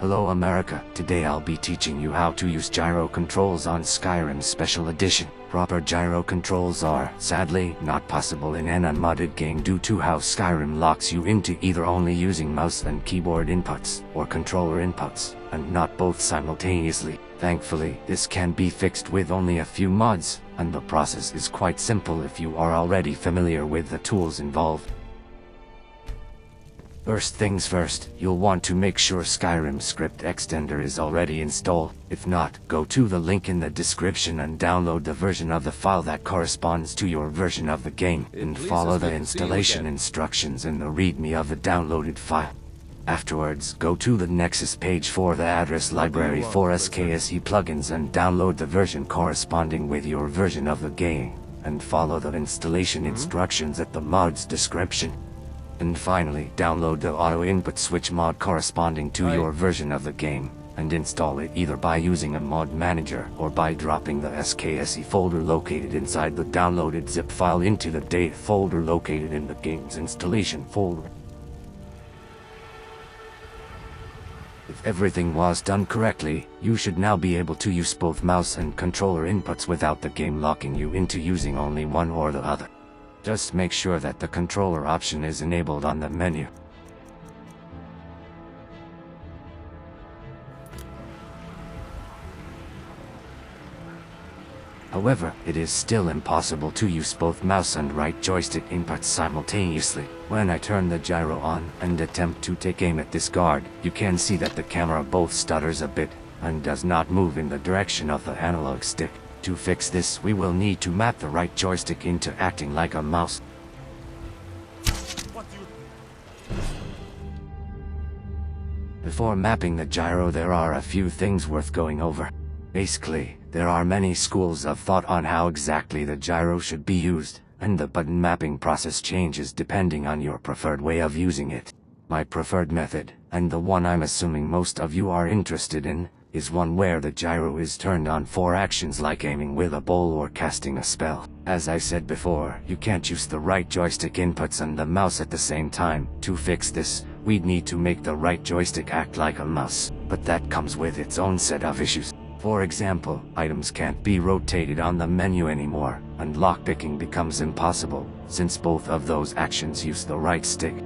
Hello America, today I'll be teaching you how to use gyro controls on Skyrim Special Edition. Proper gyro controls are, sadly, not possible in an unmodded game due to how Skyrim locks you into either only using mouse and keyboard inputs, or controller inputs, and not both simultaneously. Thankfully, this can be fixed with only a few mods, and the process is quite simple if you are already familiar with the tools involved. First things first, you'll want to make sure Skyrim script extender is already installed. If not, go to the link in the description and download the version of the file that corresponds to your version of the game, and follow the installation instructions in the README of the downloaded file. Afterwards, go to the Nexus page for the address library for SKSE plugins and download the version corresponding with your version of the game, and follow the installation instructions at the mod's description. And finally, download the auto input switch mod corresponding to your version of the game, and install it either by using a mod manager or by dropping the SKSE folder located inside the downloaded zip file into the date folder located in the game's installation folder. If everything was done correctly, you should now be able to use both mouse and controller inputs without the game locking you into using only one or the other. Just make sure that the controller option is enabled on the menu. However, it is still impossible to use both mouse and right joystick inputs simultaneously. When I turn the gyro on and attempt to take aim at this guard, you can see that the camera both stutters a bit and does not move in the direction of the analog stick. To fix this, we will need to map the right joystick into acting like a mouse. Before mapping the gyro, there are a few things worth going over. Basically, there are many schools of thought on how exactly the gyro should be used, and the button mapping process changes depending on your preferred way of using it. My preferred method, and the one I'm assuming most of you are interested in, is one where the gyro is turned on for actions like aiming with a bow or casting a spell. As I said before, you can't use the right joystick inputs and the mouse at the same time. To fix this, we'd need to make the right joystick act like a mouse, but that comes with its own set of issues. For example, items can't be rotated on the menu anymore, and lockpicking becomes impossible, since both of those actions use the right stick.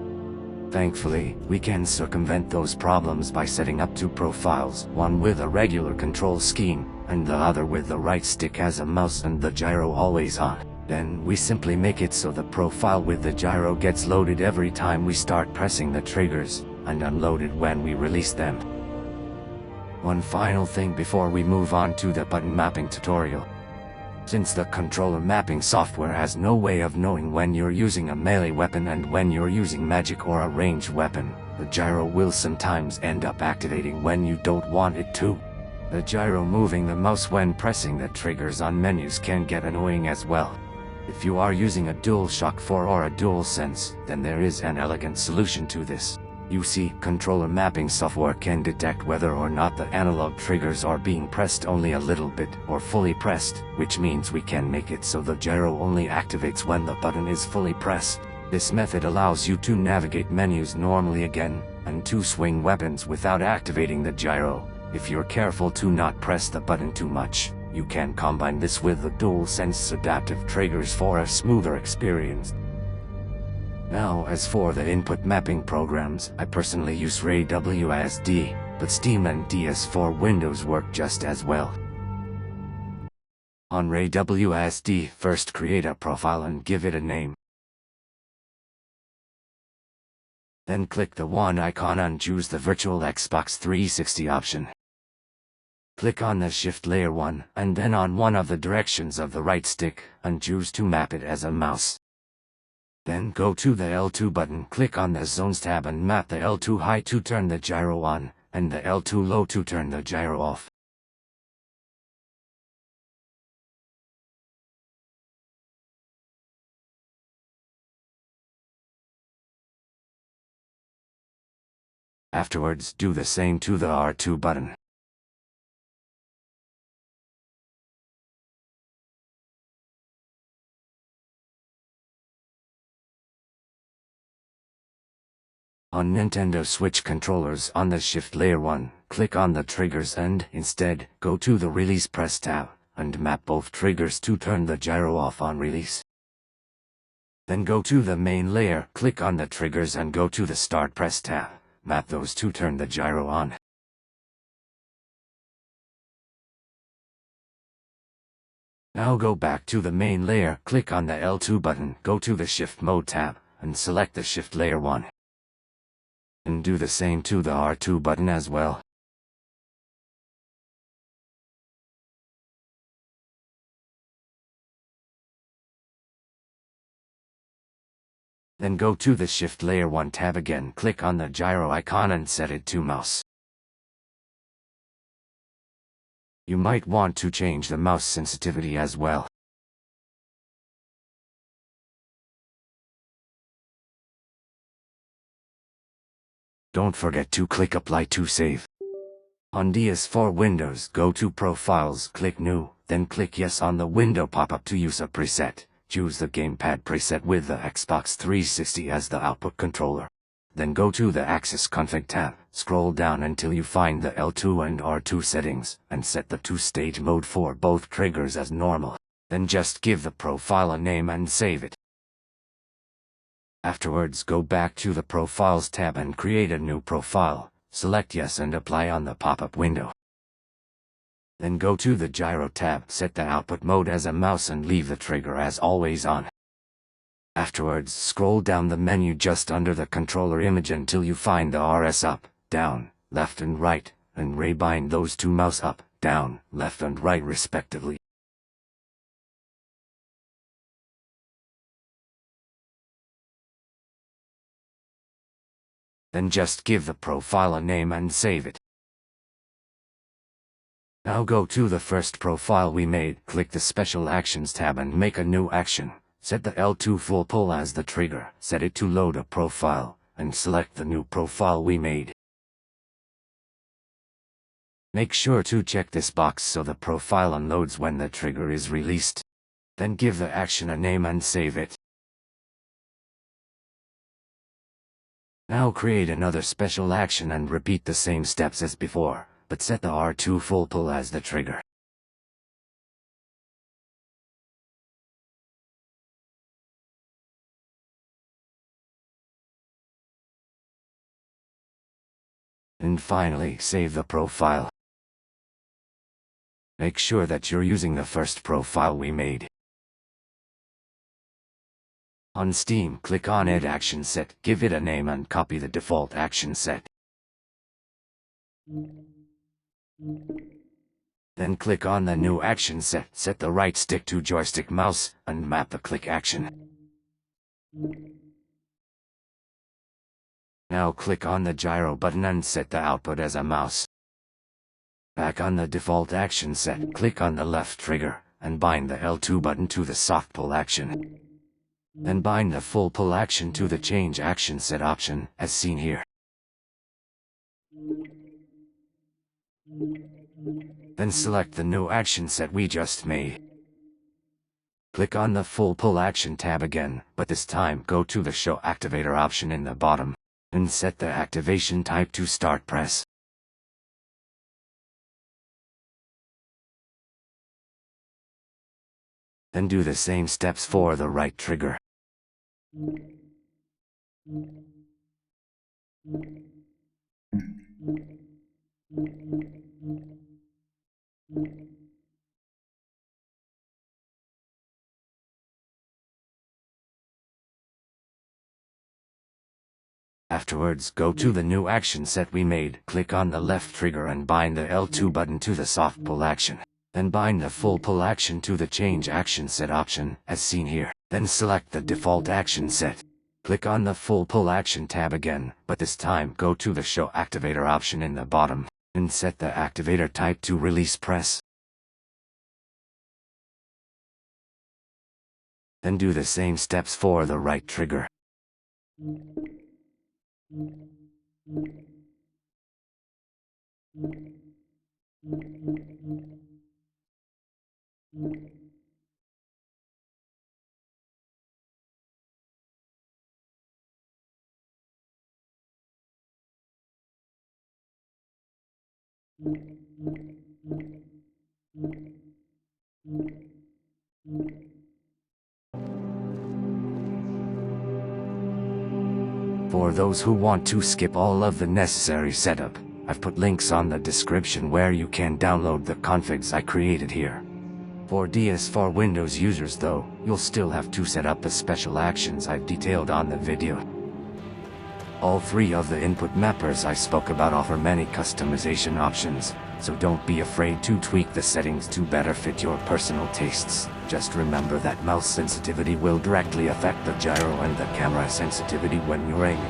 Thankfully, we can circumvent those problems by setting up two profiles, one with a regular control scheme, and the other with the right stick as a mouse and the gyro always on. Then we simply make it so the profile with the gyro gets loaded every time we start pressing the triggers, and unloaded when we release them. One final thing before we move on to the button mapping tutorial. Since the controller mapping software has no way of knowing when you're using a melee weapon and when you're using magic or a ranged weapon, the gyro will sometimes end up activating when you don't want it to. The gyro moving the mouse when pressing the triggers on menus can get annoying as well. If you are using a DualShock 4 or a DualSense, then there is an elegant solution to this. You see, controller mapping software can detect whether or not the analog triggers are being pressed only a little bit or fully pressed, which means we can make it so the gyro only activates when the button is fully pressed. This method allows you to navigate menus normally again, and to swing weapons without activating the gyro. If you're careful to not press the button too much, you can combine this with the DualSense adaptive triggers for a smoother experience. Now, as for the input mapping programs, I personally use Rewasd, but Steam and DS4 Windows work just as well. On Rewasd, first create a profile and give it a name. Then click the one icon and choose the Virtual Xbox 360 option. Click on the Shift Layer 1, and then on one of the directions of the right stick, and choose to map it as a mouse. Then go to the L2 button, click on the Zones tab and map the L2 high to turn the gyro on, and the L2 low to turn the gyro off. Afterwards, do the same to the R2 button. On Nintendo Switch controllers on the Shift Layer 1, click on the triggers and, instead, go to the Release Press tab, and map both triggers to turn the gyro off on release. Then go to the main layer, click on the triggers and go to the Start Press tab, map those to turn the gyro on. Now go back to the main layer, click on the L2 button, go to the Shift Mode tab, and select the Shift Layer 1. And do the same to the R2 button as well. Then go to the Shift Layer 1 tab again, click on the gyro icon and set it to mouse. You might want to change the mouse sensitivity as well. Don't forget to click Apply to save. On DS4 Windows, go to Profiles, click New, then click Yes on the window pop-up to use a preset. Choose the gamepad preset with the Xbox 360 as the output controller. Then go to the Access Config tab, scroll down until you find the L2 and R2 settings, and set the two-stage mode for both triggers as normal. Then just give the profile a name and save it. Afterwards, go back to the Profiles tab and create a new profile. Select Yes and Apply on the pop-up window. Then go to the Gyro tab, set the output mode as a mouse and leave the trigger as always on. Afterwards, scroll down the menu just under the controller image until you find the RS up, down, left and right, and rebind those two mouse up, down, left and right respectively. Then just give the profile a name and save it. Now go to the first profile we made, click the Special Actions tab and make a new action. Set the L2 full pull as the trigger, set it to load a profile, and select the new profile we made. Make sure to check this box so the profile unloads when the trigger is released. Then give the action a name and save it. Now create another special action and repeat the same steps as before, but set the R2 full pull as the trigger. And finally, save the profile. Make sure that you're using the first profile we made. On Steam, click on Add Action Set, give it a name and copy the default action set. Then click on the new action set, set the right stick to joystick mouse, and map the click action. Now click on the gyro button and set the output as a mouse. Back on the default action set, click on the left trigger, and bind the L2 button to the soft pull action. Then bind the full pull action to the change action set option, as seen here. Then select the new action set we just made. Click on the full pull action tab again, but this time go to the Show Activator option in the bottom, and set the activation type to Start Press. Then do the same steps for the right trigger. Afterwards, go to the new action set we made, click on the left trigger and bind the L2 button to the soft pull action. Then bind the full pull action to the change action set option, as seen here. Then select the default action set. Click on the full pull action tab again, but this time go to the Show Activator option in the bottom, and set the activator type to Release Press. Then do the same steps for the right trigger. For those who want to skip all of the necessary setup, I've put links on the description where you can download the configs I created here. For DS4 Windows users though, you'll still have to set up the special actions I've detailed on the video. All three of the input mappers I spoke about offer many customization options, so don't be afraid to tweak the settings to better fit your personal tastes. Just remember that mouse sensitivity will directly affect the gyro and the camera sensitivity when you're aiming.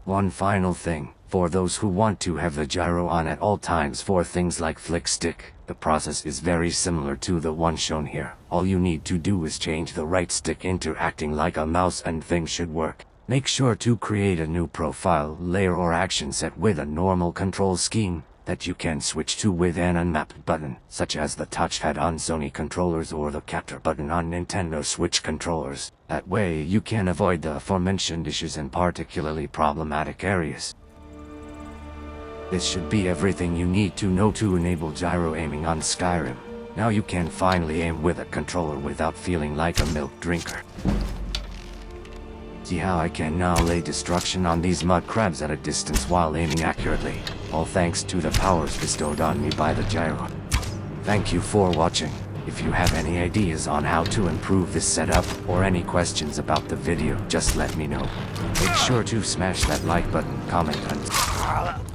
One final thing, for those who want to have the gyro on at all times for things like flick stick, the process is very similar to the one shown here. All you need to do is change the right stick into acting like a mouse and things should work. Make sure to create a new profile, layer or action set with a normal control scheme that you can switch to with an unmapped button, such as the touchpad on Sony controllers or the capture button on Nintendo Switch controllers. That way you can avoid the aforementioned issues in particularly problematic areas. This should be everything you need to know to enable gyro aiming on Skyrim. Now you can finally aim with a controller without feeling like a milk drinker. See how I can now lay destruction on these mud crabs at a distance while aiming accurately, all thanks to the powers bestowed on me by the gyro. Thank you for watching. If you have any ideas on how to improve this setup, or any questions about the video, just let me know. Make sure to smash that like button, comment and